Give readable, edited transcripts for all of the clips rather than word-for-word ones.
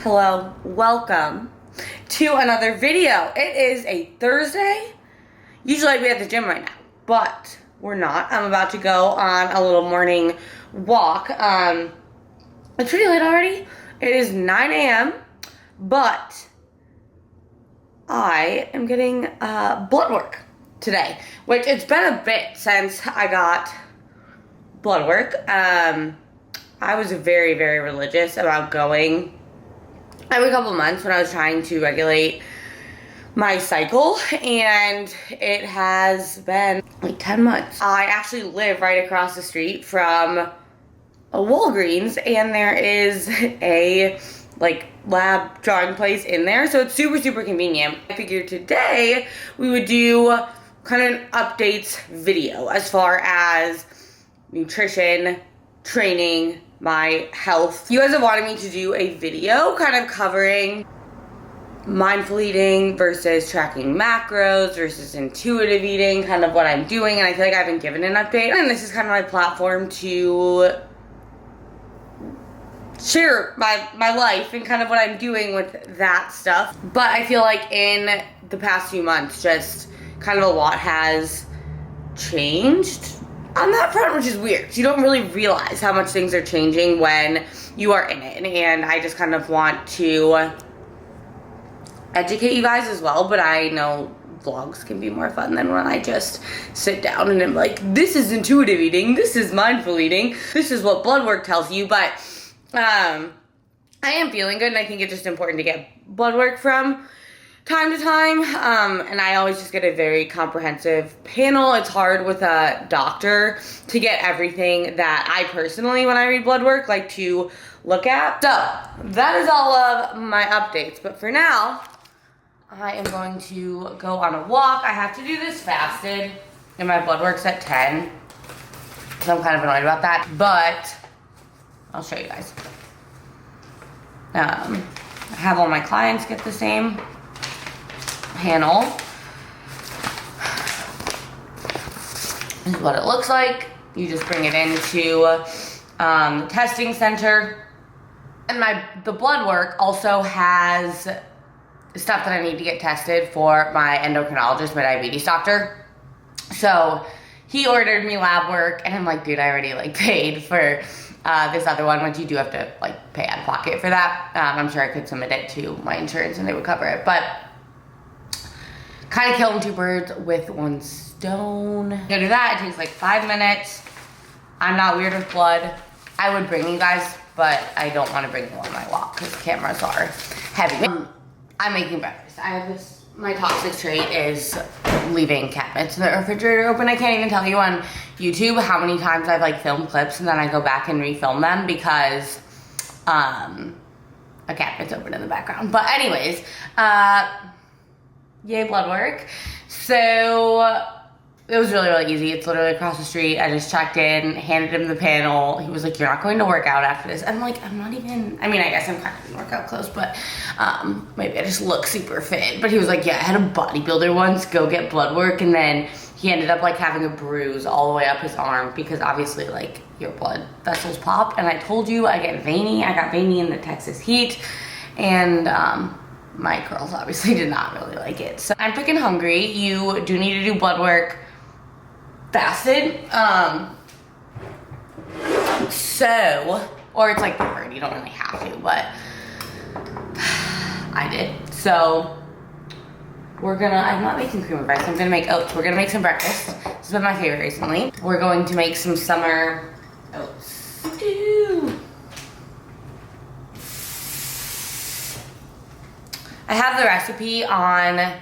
Hello, welcome to another video. It is a Thursday. Usually I'd be at the gym right now, but we're not. I'm about to go on a little morning walk. It's pretty late already. It is 9 a.m., but I am getting blood work today, which it's been a bit since I got blood work. I was very, very religious about going every couple months when I was trying to regulate my cycle, and it has been like 10 months. I actually live right across the street from a Walgreens, and there is a lab drawing place in there, so it's super, super convenient. I figured today we would do kind of an updates video as far as nutrition, training, my health. You guys have wanted me to do a video kind of covering mindful eating versus tracking macros versus intuitive eating, kind of what I'm doing, and I feel like I haven't given an update, and this is kind of my platform to share my life and kind of what I'm doing with that stuff. But I feel like in the past few months, just kind of a lot has changed on that front, which is weird. You don't really realize how much things are changing when you are in it. And I just kind of want to educate you guys as well, but I know vlogs can be more fun than when I just sit down and I'm like, this is intuitive eating, this is mindful eating, this is what blood work tells you. But I am feeling good, and I think it's just important to get blood work from time to time, and I always just get a very comprehensive panel. It's hard with a doctor to get everything that I personally, when I read blood work, like to look at. So that is all of my updates, but for now, I am going to go on a walk. I have to do this fasted, and my blood work's at 10, so I'm kind of annoyed about that, but I'll show you guys. I have all my clients get the same panel. This is what it looks like. You just bring it into the testing center. And the blood work also has stuff that I need to get tested for my endocrinologist, my diabetes doctor. So he ordered me lab work, and I'm like, dude, I already paid for this other one, which you do have to pay out of pocket for that. I'm sure I could submit it to my insurance and they would cover it, but kind of killing two birds with one stone. Gonna do that. It takes 5 minutes. I'm not weird with blood. I would bring you guys, but I don't want to bring you on my walk because cameras are heavy. I'm making breakfast. I have this, my toxic trait is leaving cabinets in the refrigerator open. I can't even tell you on YouTube how many times I've filmed clips and then I go back and refilm them because a cabinet's open in the background. But anyways, yay blood work. So it was really, really easy. It's literally across the street. I just checked in, handed him the panel. He was like, you're not going to work out after this. I'm like, I'm not even, I mean, I guess I'm kind of in workout clothes, but maybe I just look super fit. But he was like, yeah, I had a bodybuilder once go get blood work, and then he ended up having a bruise all the way up his arm because obviously your blood vessels pop. And I told you I get veiny. I got veiny in the Texas heat, and my girls obviously did not really like it. So I'm freaking hungry. You do need to do blood work fasted. Or it's preferred. You don't really have to, but I did. So I'm not making cream of rice. I'm gonna make oats. We're gonna make some breakfast. This has been my favorite recently. We're going to make some summer oats stew. I have the recipe on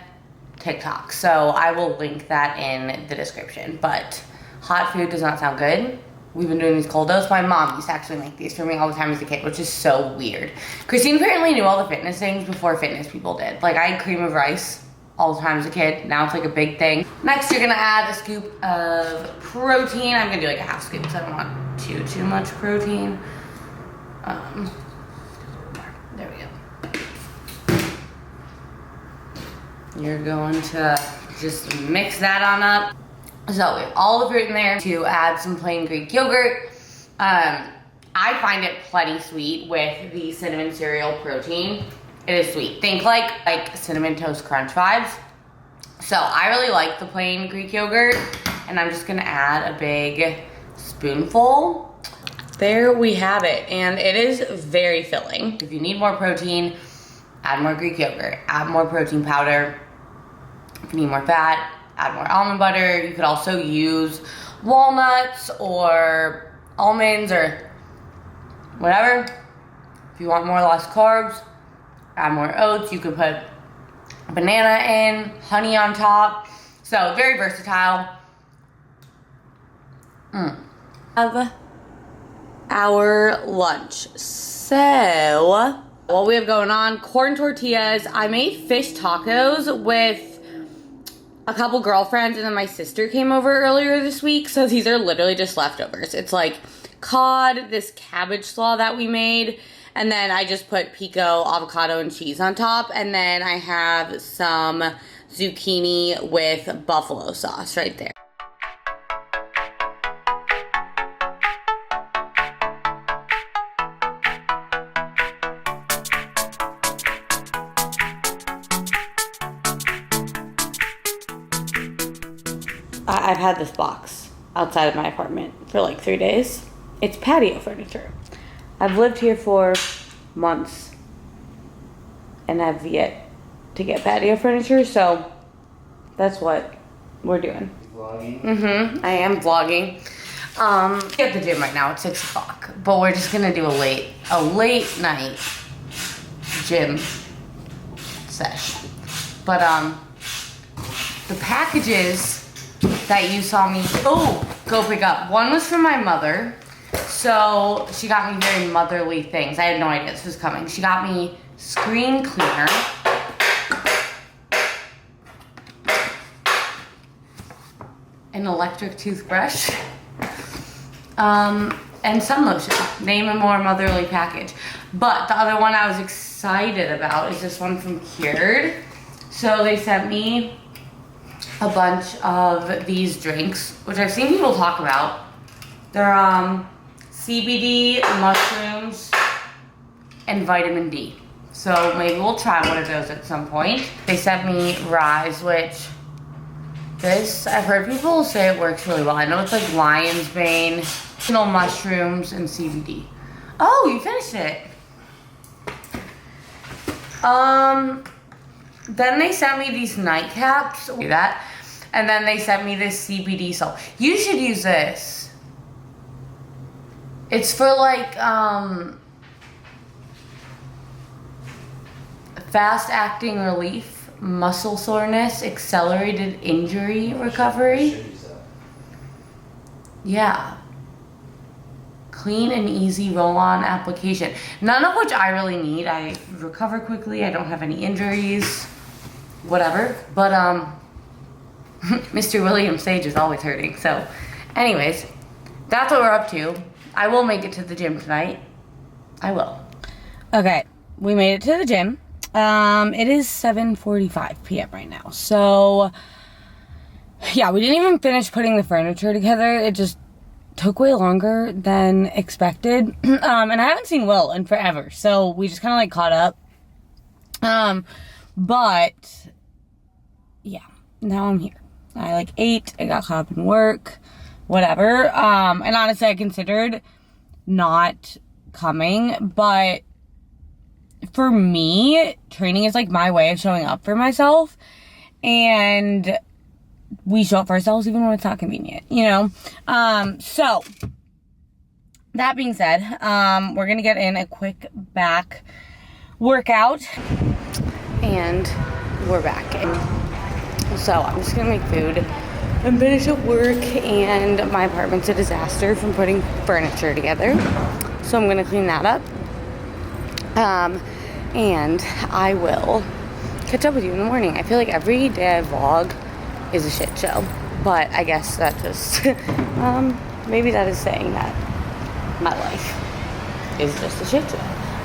TikTok, so I will link that in the description. But hot food does not sound good. We've been doing these cold oats. My mom used to actually make these for me all the time as a kid, which is so weird. Christine apparently knew all the fitness things before fitness people did. I had cream of rice all the time as a kid. Now it's a big thing. Next, you're gonna add a scoop of protein. I'm gonna do a half scoop because I don't want too much protein. There we go. You're going to just mix that on up. So we have all the fruit in there. To add some plain Greek yogurt. I find it plenty sweet with the cinnamon cereal protein. It is sweet. Think like Cinnamon Toast Crunch vibes. So I really like the plain Greek yogurt, and I'm just gonna add a big spoonful. There we have it, and it is very filling. If you need more protein, add more Greek yogurt, add more protein powder. If you need more fat, add more almond butter. You could also use walnuts or almonds or whatever. If you want more or less carbs, add more oats. You could put banana in, honey on top. So very versatile. Of our lunch. So what we have going on, corn tortillas. I made fish tacos with a couple girlfriends, and then my sister came over earlier this week. So these are literally just leftovers. It's like cod, this cabbage slaw that we made, and then I just put pico, avocado, and cheese on top. And then I have some zucchini with buffalo sauce right there. I've had this box outside of my apartment for like 3 days. It's patio furniture. I've lived here for months and have yet to get patio furniture, so that's what we're doing. Vlogging? I am vlogging. At the gym right now, it's 6 o'clock, but we're just gonna do a late night gym sesh. But the packages that you saw me go pick up. One was from my mother. So she got me very motherly things. I had no idea this was coming. She got me screen cleaner. An electric toothbrush. And sun lotion. Name a more motherly package. But the other one I was excited about is this one from Cured. So they sent me a bunch of these drinks, which I've seen people talk about. They're CBD, mushrooms, and vitamin D. So maybe we'll try one of those at some point. They sent me Rise, which I've heard people say it works really well. I know it's like lion's mane, mushrooms, and CBD. Oh, you finished it. Then they sent me these nightcaps. And then they sent me this CBD salt. You should use this. It's for like fast acting relief, muscle soreness, accelerated injury recovery. Yeah. Clean and easy roll-on application. None of which I really need. I recover quickly. I don't have any injuries. Whatever. But Mr. William Sage is always hurting. So anyways, that's what we're up to. I will make it to the gym tonight. I will. Okay, we made it to the gym. It is 7:45 p.m. right now. So yeah, we didn't even finish putting the furniture together. It just took way longer than expected. And I haven't seen Will in forever. So we just kind of like caught up. But yeah, now I'm here. I like ate, I got caught up in work, whatever. And honestly, I considered not coming, but for me, training is like my way of showing up for myself, and we show up for ourselves even when it's not convenient, you know? So that being said, we're gonna get in a quick back workout, and we're back. And so I'm just gonna make food and finish up work, and my apartment's a disaster from putting furniture together. So I'm gonna clean that up. And I will catch up with you in the morning. I feel like every day I vlog is a shit show, but I guess that just, maybe that is saying that my life is just a shit show.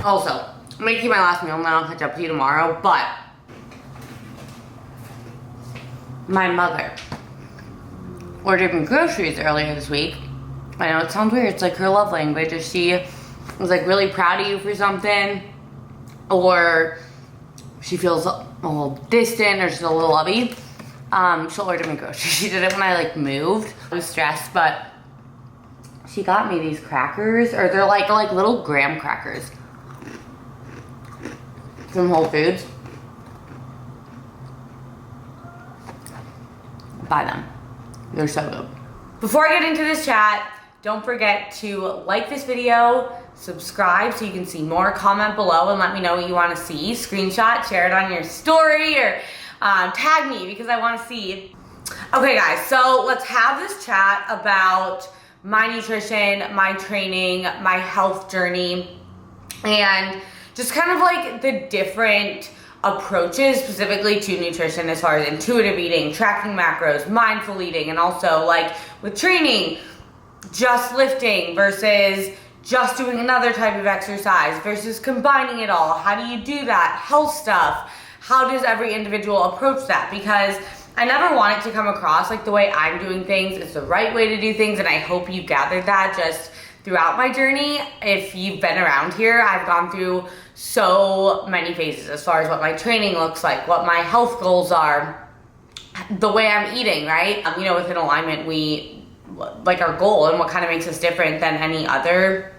Also, I'm gonna keep my last meal and then I'll catch up with you tomorrow, but my mother ordered me groceries earlier this week. I know it sounds weird, it's like her love language. She is like really proud of you for something, or she feels a little distant or just a little lovey, she'll order me groceries. She did it when I like moved. I was stressed, but she got me these crackers, or they're like little graham crackers from Whole Foods. Buy them. They're so good. Before I get into this chat, don't forget to like this video, subscribe so you can see more, comment below and let me know what you want to see. Screenshot, share it on your story, or tag me because I want to see. Okay guys, so let's have this chat about my nutrition, my training, my health journey, and just kind of like the different approaches specifically to nutrition as far as intuitive eating, tracking macros, mindful eating, and also like with training, just lifting versus just doing another type of exercise versus combining it all. How do you do that? Health stuff. How does every individual approach that? Because I never want it to come across like the way I'm doing things is the right way to do things, and I hope you gathered that just throughout my journey. If you've been around here, I've gone through so many phases as far as what my training looks like, what my health goals are, the way I'm eating, right? You know, within alignment, we like our goal and what kind of makes us different than any other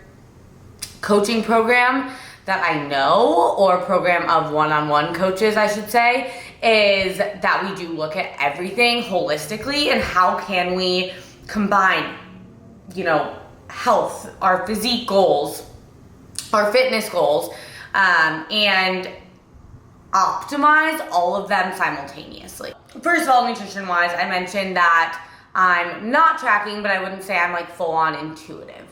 coaching program that I know, or program of one-on-one coaches, I should say, is that we do look at everything holistically and how can we combine, you know, health, our physique goals, our fitness goals, and optimize all of them simultaneously. First of all, nutrition-wise, I mentioned that I'm not tracking, but I wouldn't say I'm like full-on intuitive.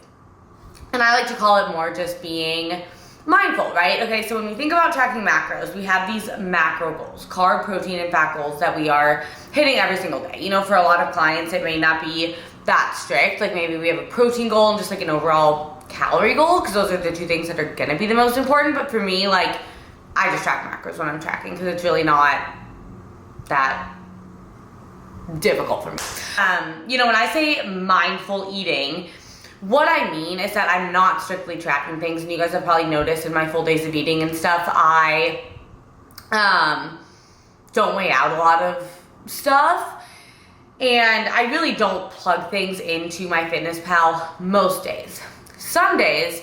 And I like to call it more just being mindful, right? Okay, so when we think about tracking macros, we have these macro goals, carb, protein, and fat goals that we are hitting every single day. You know, for a lot of clients, it may not be that strict. Like maybe we have a protein goal and just like an overall calorie goal, because those are the two things that are gonna be the most important. But for me, like, I just track macros when I'm tracking because it's really not that difficult for me. You know, when I say mindful eating, what I mean is that I'm not strictly tracking things, and you guys have probably noticed in my full days of eating and stuff, I don't weigh out a lot of stuff. And I really don't plug things into MyFitnessPal most days. Some days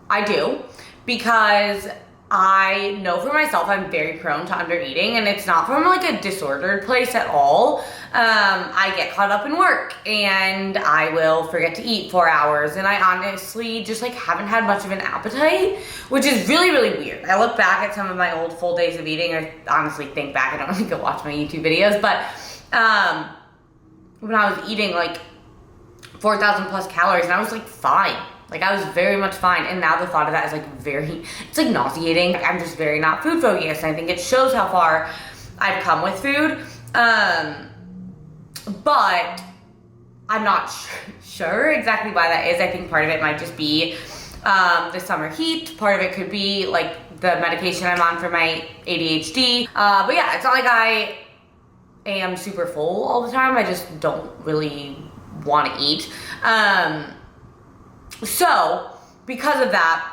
I do, because I know for myself I'm very prone to under eating, and it's not from like a disordered place at all. I get caught up in work and I will forget to eat 4 hours, and I honestly just like haven't had much of an appetite, which is really, really weird. I look back at some of my old full days of eating, or honestly think back, I don't really go watch my YouTube videos, but when I was eating like 4,000 plus calories, and I was like fine. Like I was very much fine, and now the thought of that is like it's like nauseating. I'm just very not food focused, and I think it shows how far I've come with food. But I'm not sure exactly why that is. I think part of it might just be the summer heat. Part of it could be like the medication I'm on for my ADHD. But yeah, it's not like I am super full all the time. I just don't really want to eat. So because of that,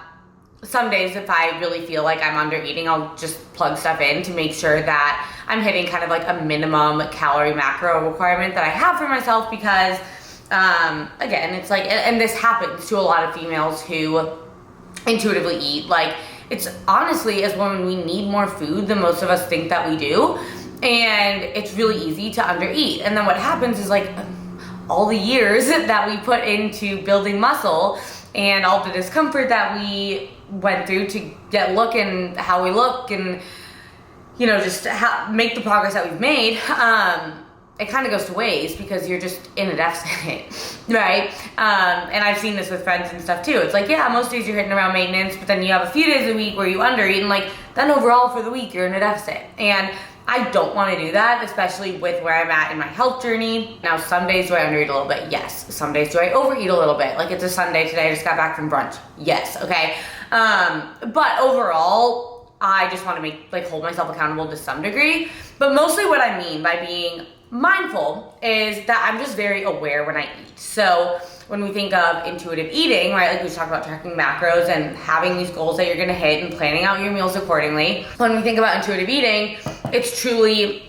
some days if I really feel like I'm under eating, I'll just plug stuff in to make sure that I'm hitting kind of like a minimum calorie macro requirement that I have for myself, because again, it's like, and this happens to a lot of females who intuitively eat. Like, it's honestly, as women, we need more food than most of us think that we do, and it's really easy to undereat. And then what happens is like all the years that we put into building muscle and all the discomfort that we went through to get look and how we look, and you know, just make the progress that we've made, it kind of goes to waste because you're just in a deficit, right? And I've seen this with friends and stuff too. It's like, yeah, most days you're hitting around maintenance, but then you have a few days a week where you undereat, and like then overall for the week you're in a deficit. And I don't want to do that, especially with where I'm at in my health journey. Now, some days do I undereat a little bit? Yes. Some days do I overeat a little bit? Like, it's a Sunday today, I just got back from brunch. Yes, okay. But overall, I just want to hold myself accountable to some degree. But mostly what I mean by being mindful is that I'm just very aware when I eat. So when we think of intuitive eating, right, like we talked about tracking macros and having these goals that you're gonna hit and planning out your meals accordingly. When we think about intuitive eating, it's truly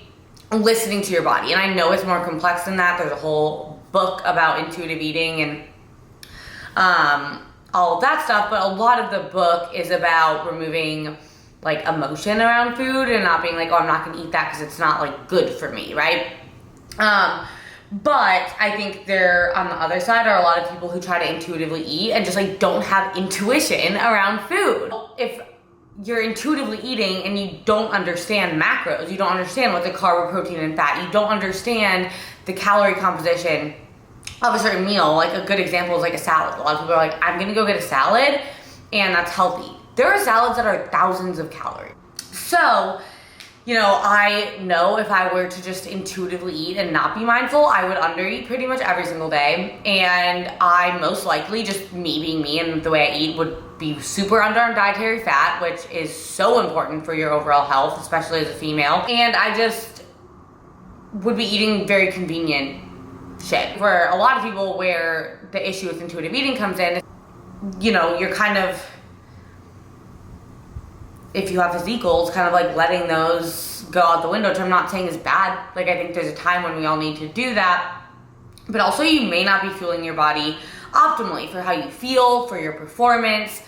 listening to your body. And I know it's more complex than that. There's a whole book about intuitive eating and all of that stuff, but a lot of the book is about removing like emotion around food and not being like, oh, I'm not gonna eat that because it's not like good for me, right? But I think there, on the other side, are a lot of people who try to intuitively eat and just like don't have intuition around food. If you're intuitively eating and you don't understand macros, you don't understand what the carb, protein, and fat, you don't understand the calorie composition of a certain meal. Like a good example is like a salad. A lot of people are like, I'm gonna go get a salad and that's healthy. There are salads that are thousands of calories. So, you know, I know if I were to just intuitively eat and not be mindful, I would undereat pretty much every single day. And I most likely, just me being me and the way I eat, would be super under on dietary fat, which is so important for your overall health, especially as a female. And I just would be eating very convenient shit. For a lot of people, where the issue with intuitive eating comes in, you know, you're kind of, if you have physique goals, kind of like letting those go out the window, which I'm not saying is bad. Like, I think there's a time when we all need to do that. But also, you may not be fueling your body optimally for how you feel, for your performance,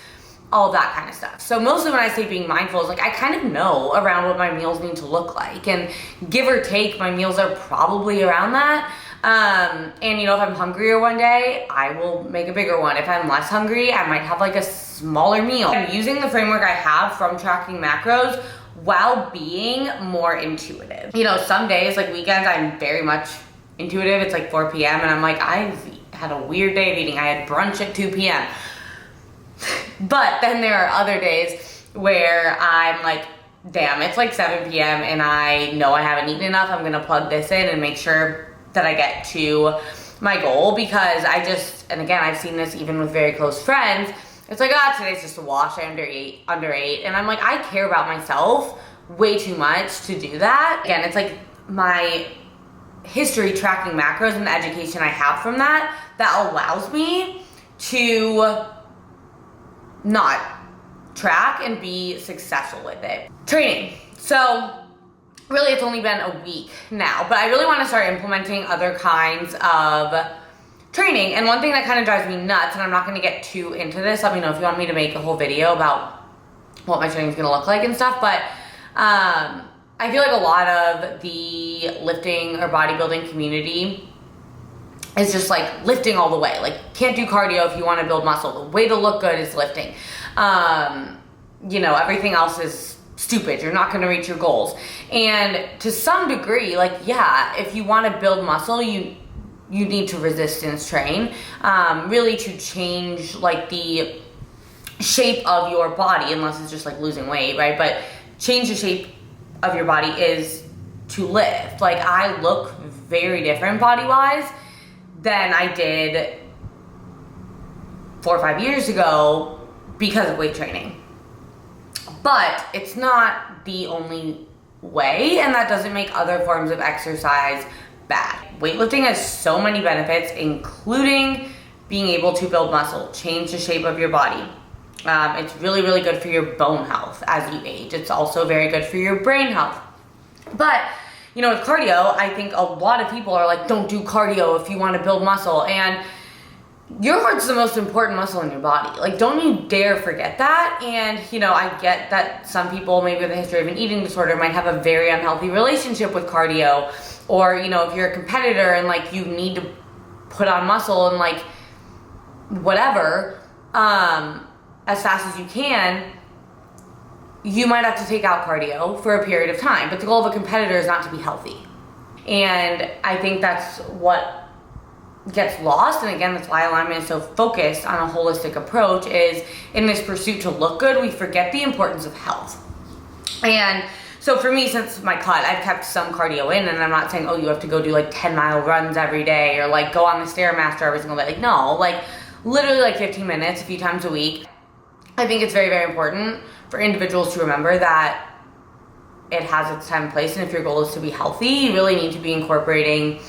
all that kind of stuff. So mostly when I say being mindful is like, I kind of know around what my meals need to look like. And give or take, my meals are probably around that. And you know, if I'm hungrier one day, I will make a bigger one. If I'm less hungry, I might have like a smaller meal. I'm using the framework I have from tracking macros while being more intuitive. You know, some days, like weekends, I'm very much intuitive. It's like 4 p.m. and I'm like, I've had a weird day of eating. I had brunch at 2 p.m. But then there are other days where I'm like, damn, it's like 7 p.m. and I know I haven't eaten enough. I'm gonna plug this in and make sure that I get to my goal, because I just, and again, I've seen this even with very close friends, it's like, today's just a wash, I underate, and I'm like, I care about myself way too much to do that. Again, it's like my history tracking macros and the education I have from that allows me to not track and be successful with it. Training. So really, it's only been a week now, but I really want to start implementing other kinds of training. And one thing that kind of drives me nuts, and I'm not going to get too into this, let me know if you want me to make a whole video about what my training is going to look like and stuff, but I feel like a lot of the lifting or bodybuilding community is just like lifting all the way. Like, can't do cardio if you want to build muscle. The way to look good is lifting. You know, everything else is stupid. You're not going to reach your goals. And to some degree, like, yeah, if you want to build muscle, you need to resistance train, really to change like the shape of your body, unless it's just like losing weight, right? But change the shape of your body is to lift. Like, I look very different body-wise than I did 4 or 5 years ago because of weight training. But it's not the only way, and that doesn't make other forms of exercise bad. Weightlifting has so many benefits, including being able to build muscle, change the shape of your body. It's really, really good for your bone health as you age. It's also very good for your brain health. But, you know, with cardio, I think a lot of people are like, don't do cardio if you want to build muscle. And your heart's the most important muscle in your body. Like, don't you dare forget that. And, you know, I get that some people, maybe with a history of an eating disorder, might have a very unhealthy relationship with cardio. Or, you know, if you're a competitor and, like, you need to put on muscle and, like, whatever, as fast as you can, you might have to take out cardio for a period of time. But the goal of a competitor is not to be healthy. And I think that's what gets lost, and again, that's why alignment is so focused on a holistic approach, is in this pursuit to look good, we forget the importance of health. And so for me, since my cut, I've kept some cardio in, and I'm not saying, oh, you have to go do like 10-mile runs every day, or like go on the Stairmaster every single day. Like, no, like literally like 15 minutes a few times a week. I think it's very, very important for individuals to remember that it has its time and place, and if your goal is to be healthy, you really need to be incorporating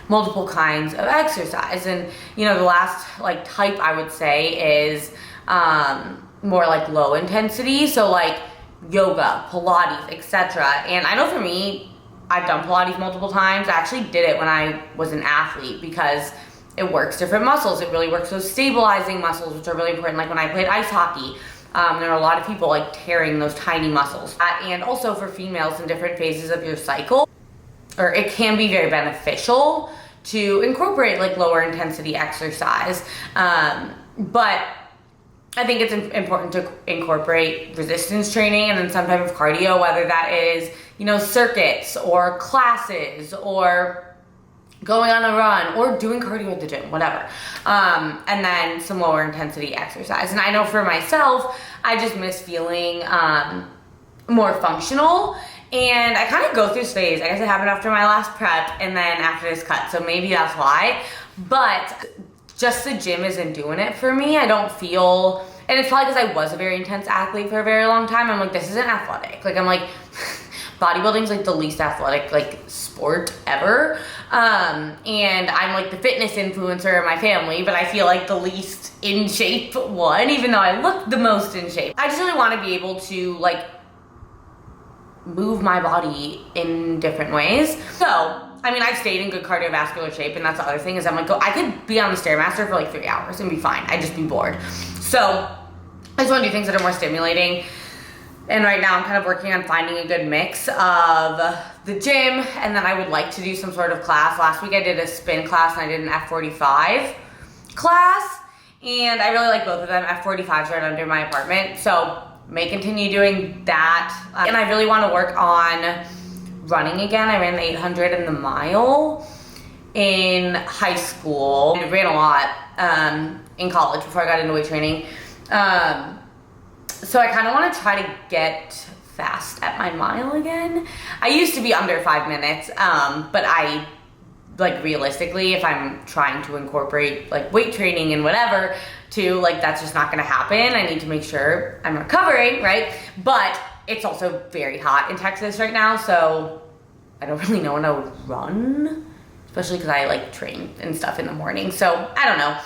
multiple kinds of exercise. And you know, the last like type I would say is more like low intensity, so like yoga, Pilates, etc. And I know for me, I've done Pilates multiple times. I actually did it when I was an athlete because it works different muscles. It really works those stabilizing muscles, which are really important. Like when I played ice hockey, there are a lot of people like tearing those tiny muscles. And also for females in different phases of your cycle, or it can be very beneficial to incorporate like lower intensity exercise. But I think it's important to incorporate resistance training and then some type of cardio, whether that is, you know, circuits or classes or going on a run or doing cardio at the gym, whatever. And then some lower intensity exercise. And I know for myself, I just miss feeling more functional. And I kind of go through this phase. I guess it happened after my last prep and then after this cut. So maybe that's why. But just the gym isn't doing it for me. I don't feel, and it's probably because I was a very intense athlete for a very long time. I'm like, this isn't athletic. Like, I'm like, bodybuilding's like the least athletic like sport ever. And I'm like the fitness influencer in my family, but I feel like the least in shape one, even though I look the most in shape. I just really want to be able to like move my body in different ways. So, I mean, I've stayed in good cardiovascular shape, and that's the other thing is I'm like, I could be on the Stairmaster for like 3 hours and be fine. I'd just be bored. So I just want to do things that are more stimulating. And right now I'm kind of working on finding a good mix of the gym, and then I would like to do some sort of class. Last week I did a spin class and I did an F45 class, and I really like both of them. F45's right under my apartment, so may continue doing that. And I really want to work on running again. I ran the 800 and the mile in high school. I ran a lot in college before I got into weight training. So I kind of want to try to get fast at my mile again. I used to be under 5 minutes, but I, like, realistically, if I'm trying to incorporate like weight training and whatever to, like, that's just not going to happen. I need to make sure I'm recovering, right? But it's also very hot in Texas right now, so I don't really know when I would run, especially because I like train and stuff in the morning. So I don't know.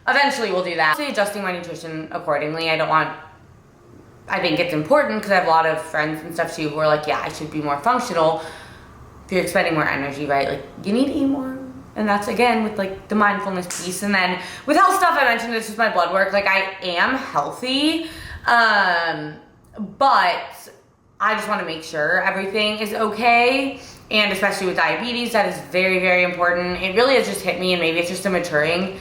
Eventually we'll do that. Adjusting my nutrition accordingly. I think it's important because I have a lot of friends and stuff too who are like, yeah, I should be more functional. If you're expending more energy, right? Like, you need to eat more. And that's, again, with like the mindfulness piece. And then with health stuff, I mentioned this is my blood work. Like, I am healthy, but I just want to make sure everything is okay. And especially with diabetes, that is very, very important. It really has just hit me, and maybe it's just a maturing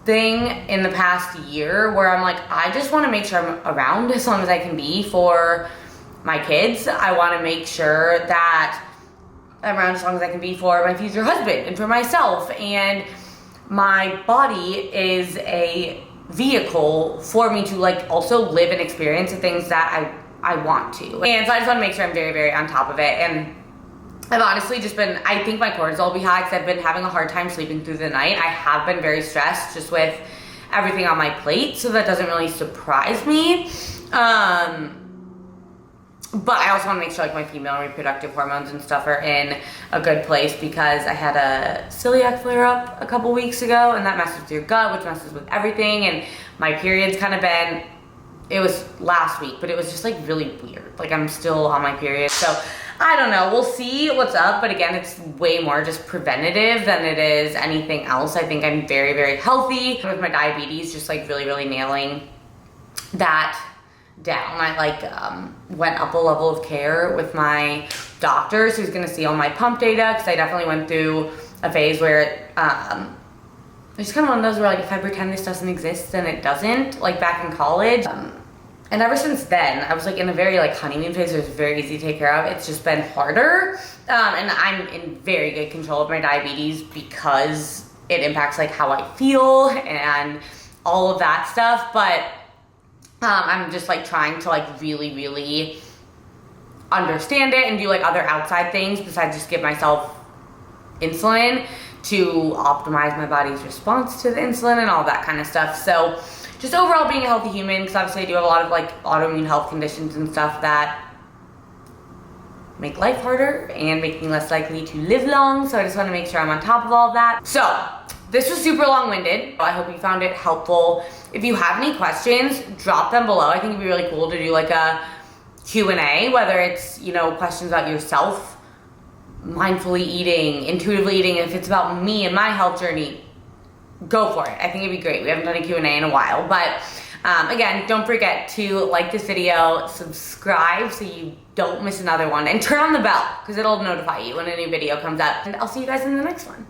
thing in the past year where I'm like, I just want to make sure I'm around as long as I can be for my kids. I want to make sure that I'm around as long as I can be for my future husband and for myself. And my body is a vehicle for me to like also live and experience the things that I want to. And so I just want to make sure I'm very, very on top of it. And I've honestly just been, I think my cortisol will be high because I've been having a hard time sleeping through the night. I have been very stressed just with everything on my plate, so that doesn't really surprise me. But I also want to make sure like my female reproductive hormones and stuff are in a good place because I had a celiac flare-up a couple weeks ago, and that messes with your gut, which messes with everything. And my period's kind of been, it was last week, but it was just like really weird. Like, I'm still on my period, so I don't know. We'll see what's up. But again, it's way more just preventative than it is anything else. I think I'm very, very healthy with my diabetes, just like really, really nailing that down. I like went up a level of care with my doctors who's going to see all my pump data, because I definitely went through a phase where it's kind of one of those where like if I pretend this doesn't exist, then it doesn't, like back in college. And ever since then, I was like in a very like honeymoon phase. It was very easy to take care of. It's just been harder. And I'm in very good control of my diabetes because it impacts like how I feel and all of that stuff. But I'm just like trying to like really, really understand it and do like other outside things besides just give myself insulin to optimize my body's response to the insulin and all that kind of stuff. So just overall being a healthy human, because obviously I do have a lot of like autoimmune health conditions and stuff that make life harder and make me less likely to live long. So I just want to make sure I'm on top of all of that. So this was super long-winded. I hope you found it helpful. If you have any questions, drop them below. I think it'd be really cool to do like a Q&A, whether it's, you know, questions about yourself, mindfully eating, intuitively eating. If it's about me and my health journey, go for it. I think it'd be great. We haven't done a Q&A in a while, but again, don't forget to like this video, subscribe so you don't miss another one, and turn on the bell because it'll notify you when a new video comes up. And I'll see you guys in the next one.